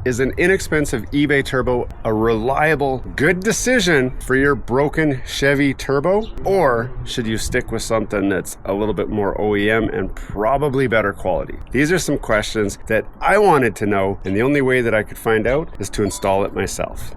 Is an inexpensive eBay turbo a reliable, good decision for your broken Chevy turbo? Or should you stick with something that's a little bit more OEM and probably better quality? These are some questions that I wanted to know, and the only way that I could find out is to install it myself.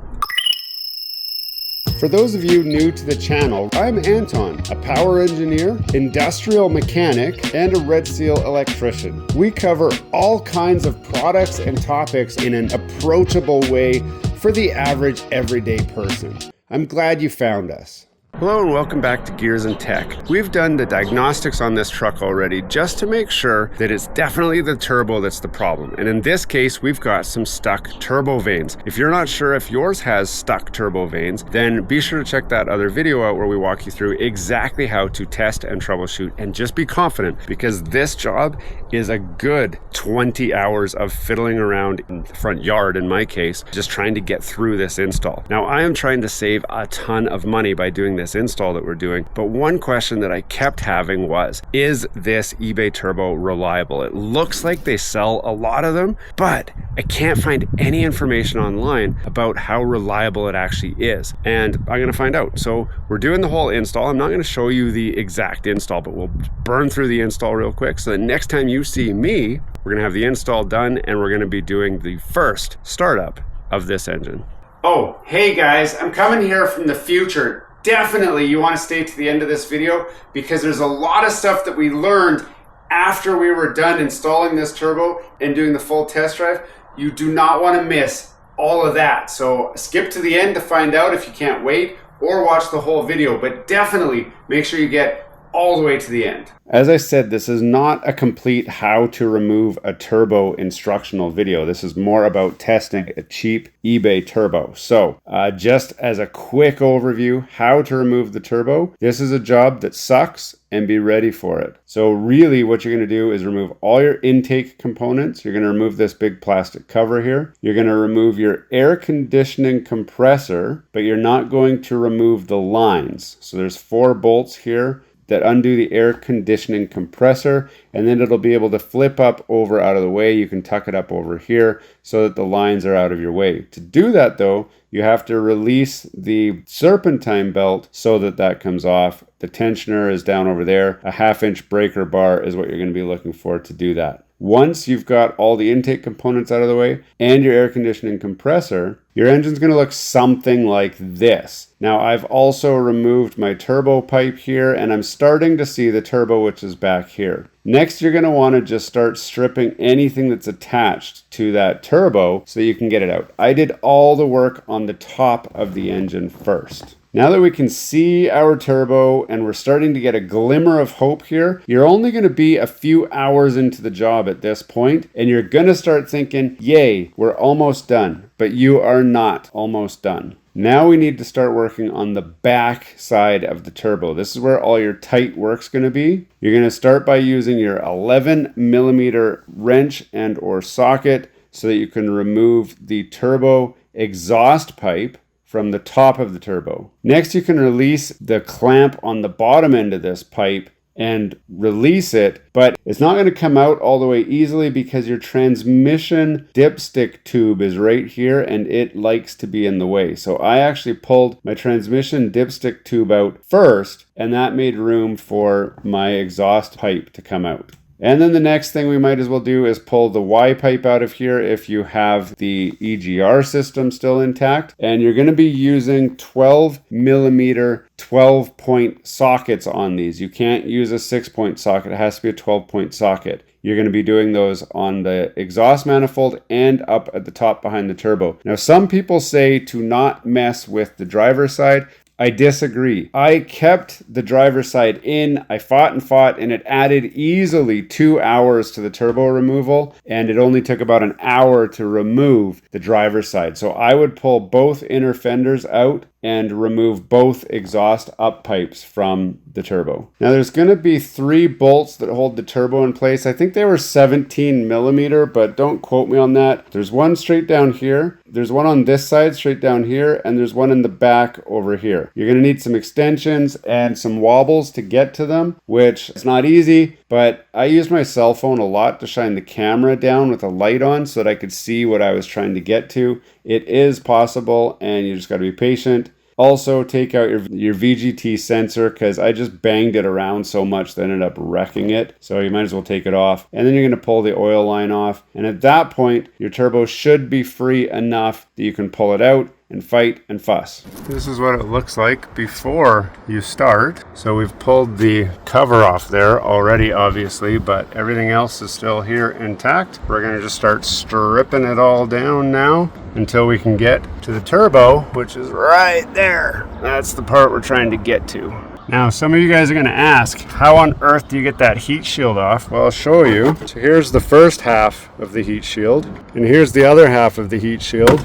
For those of you new to the channel, I'm Anton, a power engineer, industrial mechanic, and a Red Seal electrician. We cover all kinds of products and topics in an approachable way for the average everyday person. I'm glad you found us. Hello and welcome back to Gears and Tech. We've done the diagnostics on this truck already just to make sure that it's definitely the turbo that's the problem. And in this case, we've got some stuck turbo vanes. If you're not sure if yours has stuck turbo vanes, then be sure to check that other video out where we walk you through exactly how to test and troubleshoot, and just be confident because this job is a good 20 hours of fiddling around in the front yard, in my case, just trying to get through this install. Now, I am trying to save a ton of money by doing this install that we're doing, but one question that I kept having was, is this eBay turbo reliable? It looks like they sell a lot of them, but I can't find any information online about how reliable it actually is, and I'm going to find out. So we're doing the whole install. I'm not going to show you the exact install, but we'll burn through the install real quick so that next time you see me, we're going to have the install done and we're going to be doing the first startup of this engine. Oh, hey guys, I'm coming here from the future. Definitely you want to stay to the end of this video because there's a lot of stuff that we learned after we were done installing this turbo and doing the full test drive. You do not want to miss all of that. So skip to the end to find out if you can't wait, or watch the whole video, but definitely make sure you get all the way to the end. As I said, this is not a complete how to remove a turbo instructional video. This is more about testing a cheap eBay turbo. So just as a quick overview, how to remove the turbo. This is a job that sucks, and be ready for it. So really what you're going to do is remove all your intake components. You're going to remove this big plastic cover here. You're going to remove your air conditioning compressor, but you're not going to remove the lines. So there's 4 bolts here that undo the air conditioning compressor, and then it'll be able to flip up over out of the way. You can tuck it up over here so that the lines are out of your way. To do that though, you have to release the serpentine belt so that that comes off. The tensioner is down over there. A 1/2-inch breaker bar is what you're going to be looking for to do that. Once you've got all the intake components out of the way and your air conditioning compressor, your engine's going to look something like this. Now, I've also removed my turbo pipe here, and I'm starting to see the turbo, which is back here. Next, you're going to want to just start stripping anything that's attached to that turbo so you can get it out. I did all the work on the top of the engine first. Now that we can see our turbo and we're starting to get a glimmer of hope here, you're only going to be a few hours into the job at this point, and you're going to start thinking, yay, we're almost done. But you are not almost done. Now we need to start working on the back side of the turbo. This is where all your tight work's going to be. You're going to start by using your 11mm wrench and or socket so that you can remove the turbo exhaust pipe from the top of the turbo. Next, you can release the clamp on the bottom end of this pipe and release it, but it's not going to come out all the way easily because your transmission dipstick tube is right here and it likes to be in the way. So I actually pulled my transmission dipstick tube out first, and that made room for my exhaust pipe to come out. And then the next thing we might as well do is pull the Y pipe out of here if you have the EGR system still intact. And you're going to be using 12mm 12-point sockets on these. You can't use a 6-point socket. It has to be a 12-point socket. You're going to be doing those on the exhaust manifold and up at the top behind the turbo. Now, some people say to not mess with the driver's side. I disagree. I kept the driver's side in. I fought, and it added easily 2 hours to the turbo removal, and it only took about an hour to remove the driver's side. So I would pull both inner fenders out and remove both exhaust up pipes from the turbo. Now there's going to be 3 bolts that hold the turbo in place. I think they were 17 millimeter, but don't quote me on that. There's one straight down here. There's one on this side straight down here, and there's one in the back over here. You're going to need some extensions and some wobbles to get to them, which is not easy, but I used my cell phone a lot to shine the camera down with a light on so that I could see what I was trying to get to. It is possible, and you just got to be patient. Also, take out your VGT sensor, because I just banged it around so much that I ended up wrecking it. So you might as well take it off. And then you're going to pull the oil line off. And at that point, your turbo should be free enough that you can pull it out and fight and fuss. This is what it looks like before you start. So we've pulled the cover off there already, obviously, but everything else is still here intact. We're going to just start stripping it all down now until we can get to the turbo, which is right there. That's the part we're trying to get to. Now, some of you guys are going to ask, how on earth do you get that heat shield off? Well, I'll show you. So here's the first half of the heat shield, and here's the other half of the heat shield.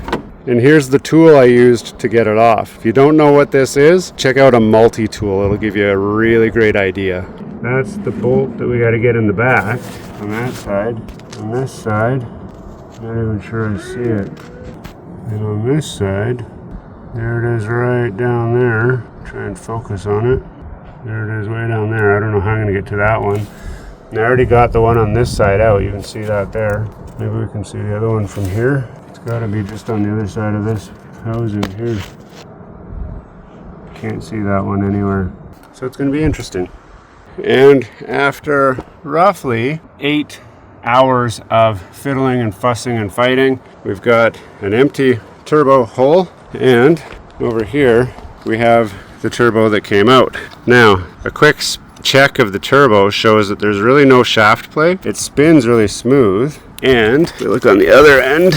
And here's the tool I used to get it off. If you don't know what this is, check out a multi-tool. It'll give you a really great idea. That's the bolt that we got to get in the back. On that side, on this side, not even sure I see it. And on this side, there it is right down there. Try and focus on it. There it is way down there. I don't know how I'm going to get to that one. And I already got the one on this side out. You can see that there. Maybe we can see the other one from here. Got to be just on the other side of this housing here. Can't see that one anywhere. So it's going to be interesting. And after roughly 8 hours of fiddling and fussing and fighting, we've got an empty turbo hole, and over here we have the turbo that came out. Now, a quick check of the turbo shows that there's really no shaft play. It spins really smooth, and if we look on the other end,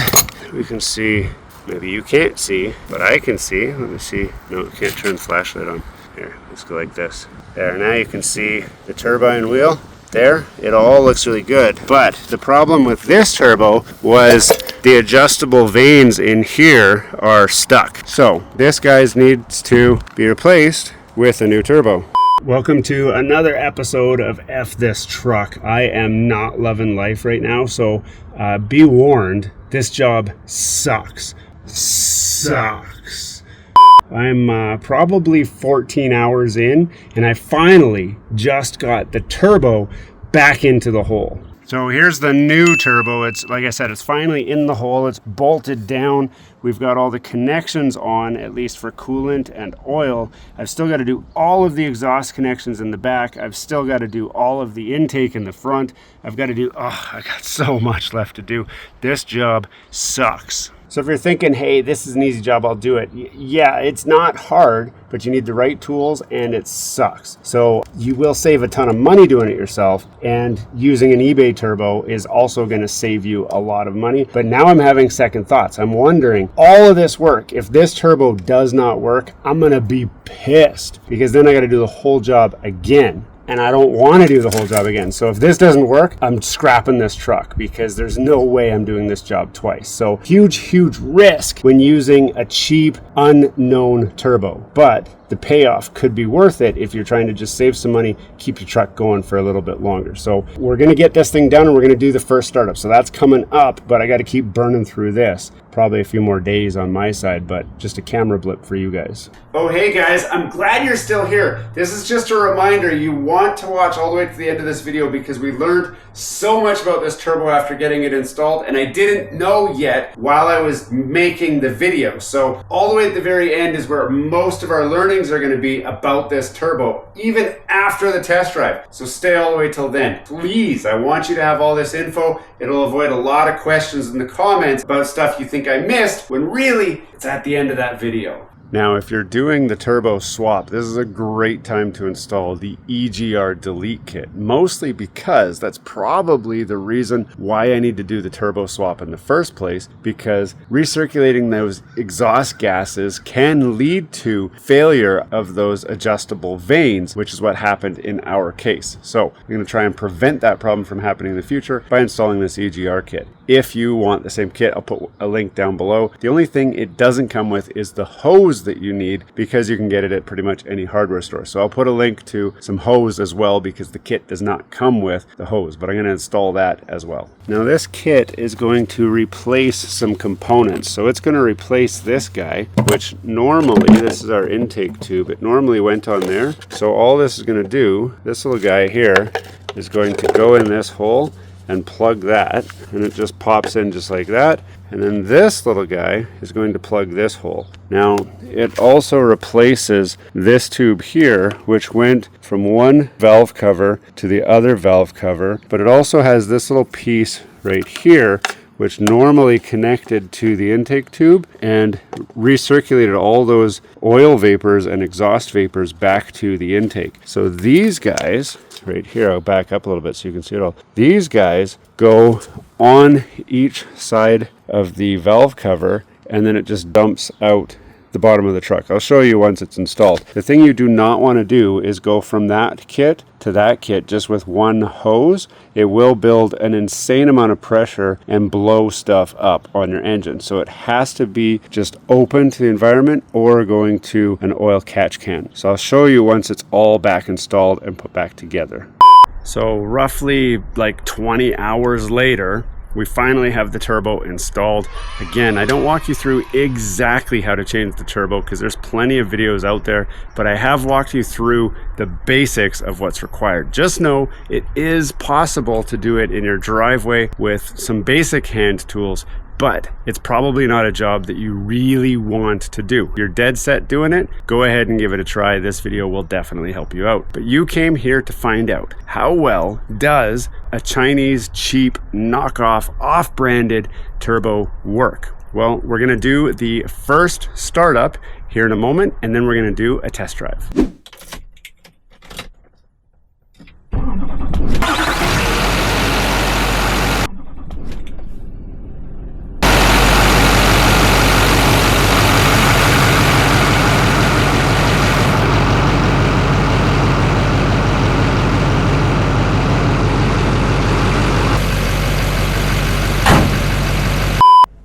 we can see, maybe you can't see, but I can see. Let me see. No, I can't turn the flashlight on. Here, let's go like this. There, now you can see the turbine wheel. There, it all looks really good. But the problem with this turbo was the adjustable vanes in here are stuck. So this, guys, needs to be replaced with a new turbo. Welcome to another episode of F This Truck. I am not loving life right now, so be warned, this job sucks. Sucks. I'm probably 14 hours in, and I finally just got the turbo back into the hole. So here's the new turbo. It's, like I said, it's finally in the hole. It's bolted down. We've got all the connections on, at least for coolant and oil. I've still got to do all of the exhaust connections in the back. I've still got to do all of the intake in the front. I've got to do, I got so much left to do. This job sucks. So if you're thinking, hey, this is an easy job, I'll do it. Yeah, it's not hard, but you need the right tools, and it sucks. So you will save a ton of money doing it yourself, and using an eBay turbo is also going to save you a lot of money. But now I'm having second thoughts. I'm wondering, all of this work, if this turbo does not work, I'm going to be pissed, because then I got to do the whole job again. And I don't want to do the whole job again. So if this doesn't work, I'm scrapping this truck, because there's no way I'm doing this job twice. So huge risk when using a cheap, unknown turbo. But the payoff could be worth it if you're trying to just save some money, keep your truck going for a little bit longer. So we're going to get this thing done, and we're going to do the first startup. So that's coming up, but I got to keep burning through this. Probably a few more days on my side, but just a camera blip for you guys. Oh, hey guys, I'm glad you're still here. This is just a reminder, you want to watch all the way to the end of this video, because we learned so much about this turbo after getting it installed, and I didn't know yet while I was making the video. So all the way at the very end is where most of our learnings are going to be about this turbo, even after the test drive. So stay all the way till then. Please, I want you to have all this info. It'll avoid a lot of questions in the comments about stuff you think I missed, when really it's at the end of that video. Now, if you're doing the turbo swap, this is a great time to install the EGR delete kit, mostly because that's probably the reason why I need to do the turbo swap in the first place, because recirculating those exhaust gases can lead to failure of those adjustable vanes, which is what happened in our case. So I'm going to try and prevent that problem from happening in the future by installing this EGR kit. If you want the same kit, I'll put a link down below. The only thing it doesn't come with is the hose hose that you need, because you can get it at pretty much any hardware store. So I'll put a link to some hose as well, because the kit does not come with the hose, but I'm going to install that as well. Now this kit is going to replace some components. So it's going to replace this guy, which normally, this is our intake tube, it normally went on there. So all this is going to do, this little guy here is going to go in this hole and plug that, and it just pops in just like that. And then this little guy is going to plug this hole. Now, it also replaces this tube here, which went from one valve cover to the other valve cover, but it also has this little piece right here, which normally connected to the intake tube and recirculated all those oil vapors and exhaust vapors back to the intake. So these guys right here, I'll back up a little bit so you can see it all. These guys go on each side of the valve cover, and then it just dumps out the bottom of the truck. I'll show you once it's installed. The thing you do not want to do is go from that kit to that kit just with one hose. It will build an insane amount of pressure and blow stuff up on your engine. So it has to be just open to the environment or going to an oil catch can. So I'll show you once it's all back installed and put back together. So roughly like 20 hours later, we finally have the turbo installed. Again, I don't walk you through exactly how to change the turbo because there's plenty of videos out there, but I have walked you through the basics of what's required. Just know it is possible to do it in your driveway with some basic hand tools, but it's probably not a job that you really want to do. If you're dead set doing it, go ahead and give it a try. This video will definitely help you out. But you came here to find out, how well does a Chinese cheap knockoff off-branded turbo work? Well, we're gonna do the first startup here in a moment, and then we're gonna do a test drive.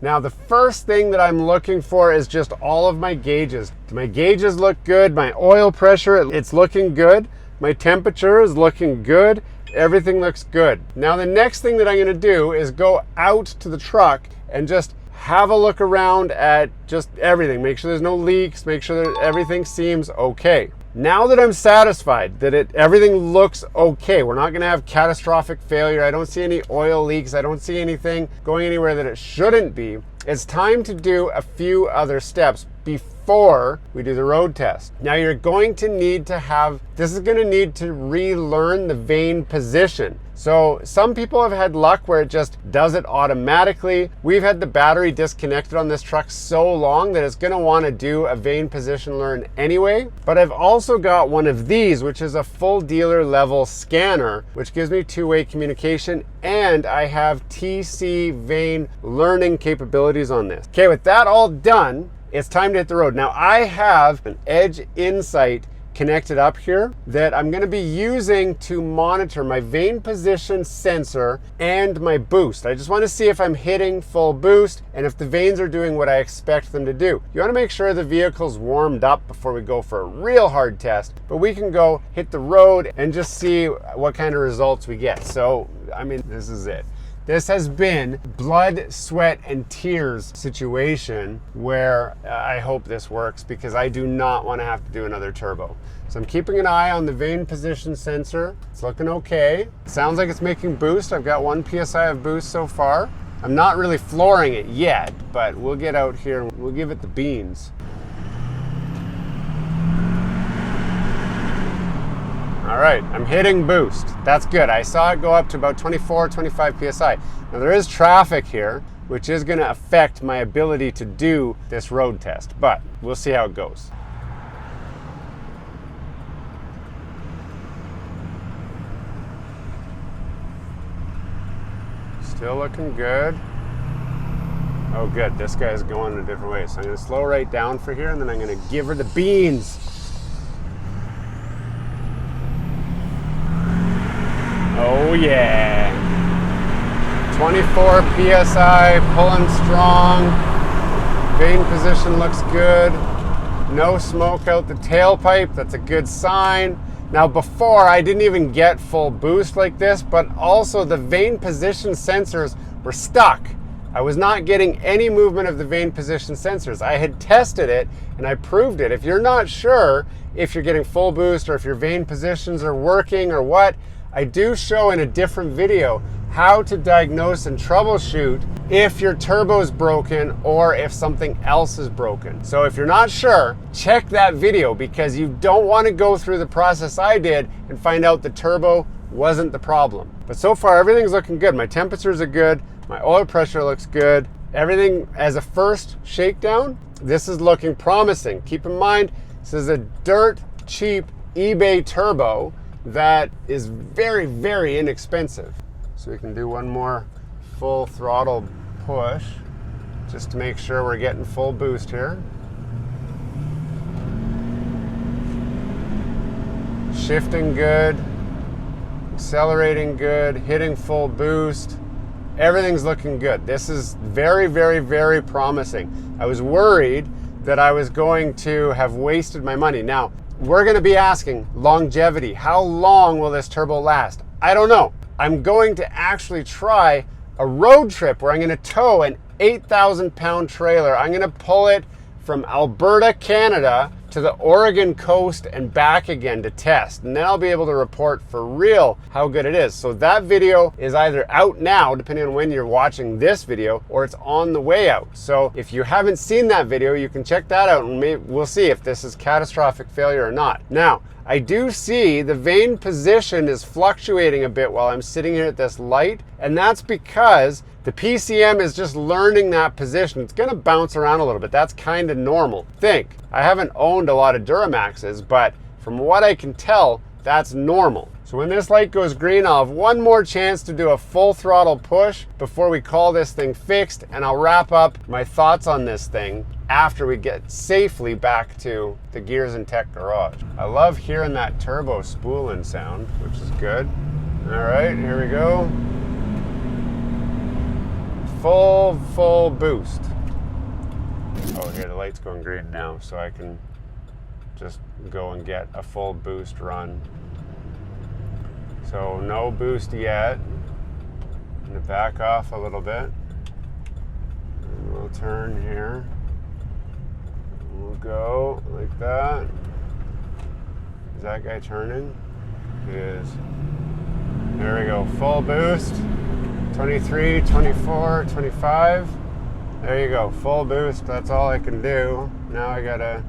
Now, the first thing that I'm looking for is just all of my gauges. My gauges look good. My oil pressure, it's looking good. My temperature is looking good. Everything looks good. Now, the next thing that I'm going to do is go out to the truck and just have a look around at just everything. Make sure there's no leaks. Make sure that everything seems okay. Now that I'm satisfied that everything looks okay, we're not gonna have catastrophic failure, I don't see any oil leaks, I don't see anything going anywhere that it shouldn't be, it's time to do a few other steps before we do the road test. Now you're going to need to have, this is gonna need to relearn the vane position. So some people have had luck where it just does it automatically. We've had the battery disconnected on this truck so long that it's gonna wanna do a vane position learn anyway. But I've also got one of these, which is a full dealer level scanner, which gives me two-way communication, and I have TC vane learning capabilities on this. Okay, with that all done, it's time to hit the road. Now I have an Edge Insight connected up here that I'm going to be using to monitor my vane position sensor and my boost. I just want to see if I'm hitting full boost and if the vanes are doing what I expect them to do. You want to make sure the vehicle's warmed up before we go for a real hard test, but we can go hit the road and just see what kind of results we get. So, I mean, this is it. This has been blood, sweat, and tears situation where I hope this works because I do not want to have to do another turbo. So I'm keeping an eye on the vane position sensor. It's looking okay. Sounds like it's making boost. I've got 1 PSI of boost so far. I'm not really flooring it yet, but we'll get out here and we'll give it the beans. All right, I'm hitting boost. That's good. I saw it go up to about 24, 25 PSI. Now there is traffic here, which is gonna affect my ability to do this road test, but we'll see how it goes. Still looking good. Oh good, this guy's going a different way. So I'm gonna slow right down for here and then I'm gonna give her the beans. Oh yeah, 24 PSI, pulling strong, vane position looks good. No smoke out the tailpipe, that's a good sign. Now before, I didn't even get full boost like this, but also the vane position sensors were stuck. I was not getting any movement of the vane position sensors. I had tested it and I proved it. If you're not sure if you're getting full boost or if your vane positions are working or what, I do show in a different video how to diagnose and troubleshoot if your turbo is broken or if something else is broken. So if you're not sure, check that video, because you don't want to go through the process I did and find out the turbo wasn't the problem. But so far everything's looking good. My temperatures are good. My oil pressure looks good. Everything as a first shakedown, this is looking promising. Keep in mind, this is a dirt cheap eBay turbo that is very, very inexpensive. So we can do one more full throttle push just to make sure we're getting full boost here. Shifting good, accelerating good, hitting full boost. Everything's looking good. This is very, very, very promising. I was worried that I was going to have wasted my money. Now, we're going to be asking longevity. How long will this turbo last? I don't know. I'm going to actually try a road trip where I'm going to tow an 8,000-pound trailer. I'm going to pull it from Alberta, Canada, to the Oregon coast and back again to test. And then I'll be able to report for real how good it is. So that video is either out now, depending on when you're watching this video, or it's on the way out. So if you haven't seen that video, you can check that out and we'll see if this is catastrophic failure or not. Now, I do see the vane position is fluctuating a bit while I'm sitting here at this light, and that's because the PCM is just learning that position. It's gonna bounce around a little bit. That's kind of normal. I haven't owned a lot of Duramaxes, but from what I can tell, that's normal. So when this light goes green, I'll have one more chance to do a full throttle push before we call this thing fixed, and I'll wrap up my thoughts on this thing after we get safely back to the Gears and Tech garage. I love hearing that turbo spooling sound, which is good. All right, here we go. Full boost. Oh, here the light's going green now, so I can just go and get a full boost run. So no boost yet. I'm gonna back off a little bit. And we'll turn here. We'll go like that. Is that guy turning? It is. There we go, full boost. 23, 24, 25. There you go, full boost. That's all I can do. Now I gotta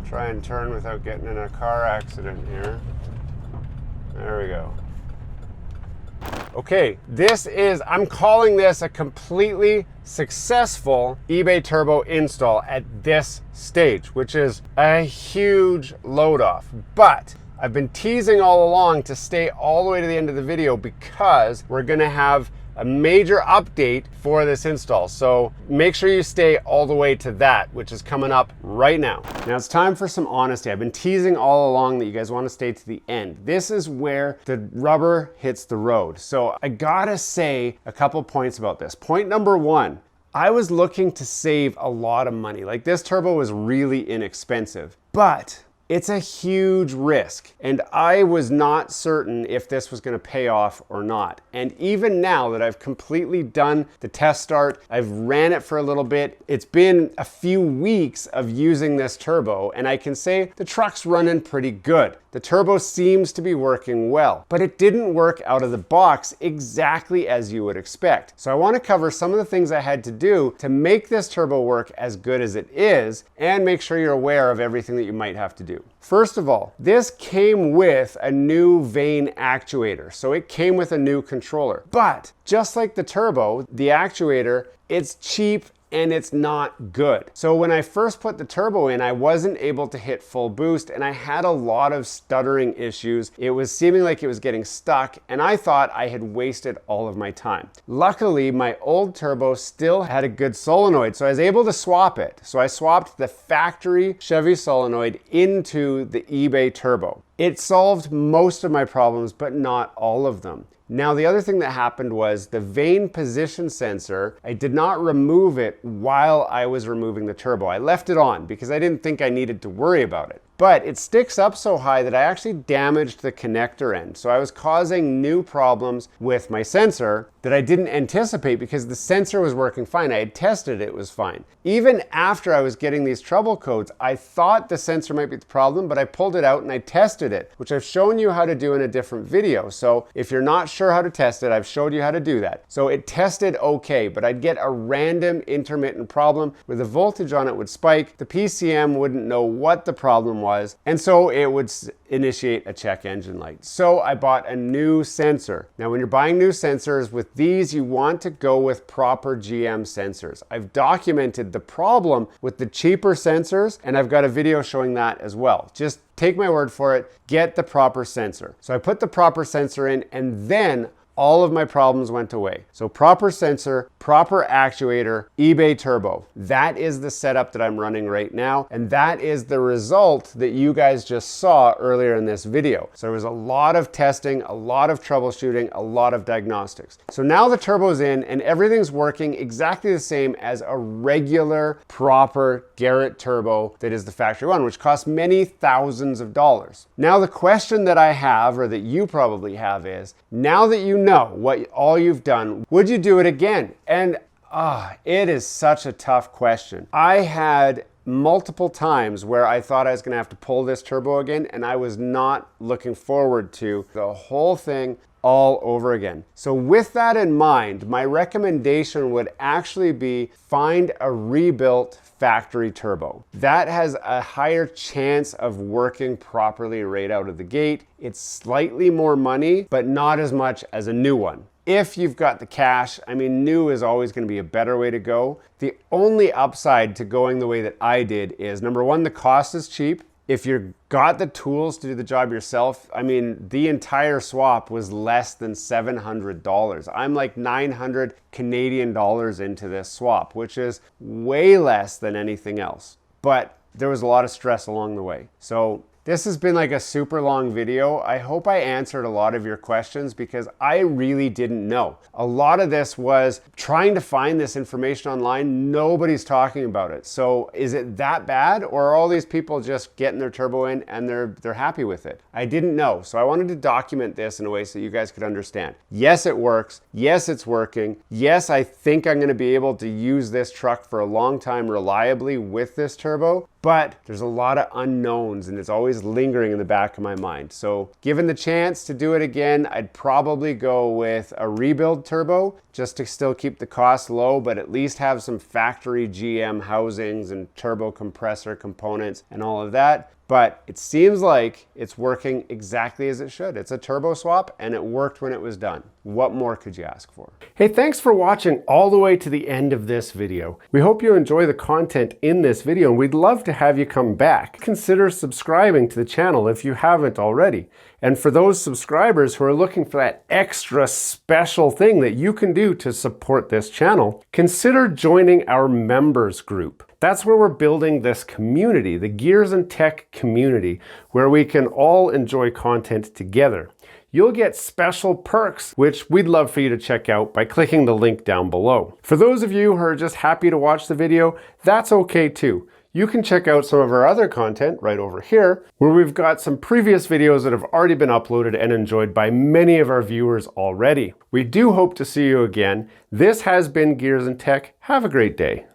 try and turn without getting in a car accident here. There we go. Okay, I'm calling this a completely successful eBay Turbo install at this stage, which is a huge load off. But I've been teasing all along to stay all the way to the end of the video because we're gonna have a major update for this install. So make sure you stay all the way to that, which is coming up right now. Now it's time for some honesty. I've been teasing all along that you guys want to stay to the end. This is where the rubber hits the road. So I gotta say a couple points about this. Point number one, I was looking to save a lot of money. Like, this turbo was really inexpensive, but it's a huge risk, and I was not certain if this was going to pay off or not. And even now that I've completely done the test start, I've ran it for a little bit, it's been a few weeks of using this turbo, and I can say the truck's running pretty good. The turbo seems to be working well, but it didn't work out of the box exactly as you would expect. So I want to cover some of the things I had to do to make this turbo work as good as it is, and make sure you're aware of everything that you might have to do. First of all, this came with a new vane actuator, so it came with a new controller. But just like the turbo, the actuator, it's cheap and it's not good. So when I first put the turbo in, I wasn't able to hit full boost, and I had a lot of stuttering issues. It was seeming like it was getting stuck, and I thought I had wasted all of my time. Luckily, my old turbo still had a good solenoid, so I was able to swap it. So I swapped the factory Chevy solenoid into the eBay turbo. It solved most of my problems, but not all of them. Now, the other thing that happened was the vane position sensor, I did not remove it while I was removing the turbo. I left it on because I didn't think I needed to worry about it. But it sticks up so high that I actually damaged the connector end. So I was causing new problems with my sensor that I didn't anticipate because the sensor was working fine. I had tested it was fine. Even after I was getting these trouble codes, I thought the sensor might be the problem, but I pulled it out and I tested it, which I've shown you how to do in a different video. So if you're not sure how to test it, I've showed you how to do that. So it tested okay, but I'd get a random intermittent problem where the voltage on it would spike, the PCM wouldn't know what the problem was, and so it would initiate a check engine light. So I bought a new sensor. Now, when you're buying new sensors with these, you want to go with proper GM sensors. I've documented the problem with the cheaper sensors, and I've got a video showing that as well. Just take my word for it, get the proper sensor. So I put the proper sensor in, and then all of my problems went away. So proper sensor, proper actuator, eBay turbo. That is the setup that I'm running right now. And that is the result that you guys just saw earlier in this video. So there was a lot of testing, a lot of troubleshooting, a lot of diagnostics. So now the turbo's in and everything's working exactly the same as a regular, proper Garrett turbo that is the factory one, which costs many thousands of dollars. Now the question that I have, or that you probably have, is now that you know what all you've done, would you do it again? And it is such a tough question. I had multiple times where I thought I was gonna have to pull this turbo again, and I was not looking forward to the whole thing all over again. So with that in mind, my recommendation would actually be find a rebuilt factory turbo. That has a higher chance of working properly right out of the gate. It's slightly more money, but not as much as a new one. If you've got the cash, I mean, new is always going to be a better way to go. The only upside to going the way that I did is, number one, the cost is cheap. If you've got the tools to do the job yourself, I mean, the entire swap was less than $700. I'm like 900 Canadian dollars into this swap, which is way less than anything else. But there was a lot of stress along the way. So this has been like a super long video. I hope I answered a lot of your questions because I really didn't know. A lot of this was trying to find this information online. Nobody's talking about it. So is it that bad, or are all these people just getting their turbo in and they're happy with it? I didn't know. So I wanted to document this in a way so you guys could understand. Yes, it works. Yes, it's working. Yes, I think I'm going to be able to use this truck for a long time reliably with this turbo. But there's a lot of unknowns and it's always lingering in the back of my mind. So given the chance to do it again, I'd probably go with a rebuild turbo just to still keep the cost low, but at least have some factory GM housings and turbo compressor components and all of that. But it seems like it's working exactly as it should. It's a turbo swap and it worked when it was done. What more could you ask for? Hey, thanks for watching all the way to the end of this video. We hope you enjoy the content in this video and we'd love to have you come back. Consider subscribing to the channel if you haven't already. And for those subscribers who are looking for that extra special thing that you can do to support this channel, consider joining our members group. That's where we're building this community, the Gears and Tech community, where we can all enjoy content together. You'll get special perks, which we'd love for you to check out by clicking the link down below. For those of you who are just happy to watch the video, that's okay too. You can check out some of our other content right over here, where we've got some previous videos that have already been uploaded and enjoyed by many of our viewers already. We do hope to see you again. This has been Gears and Tech. Have a great day.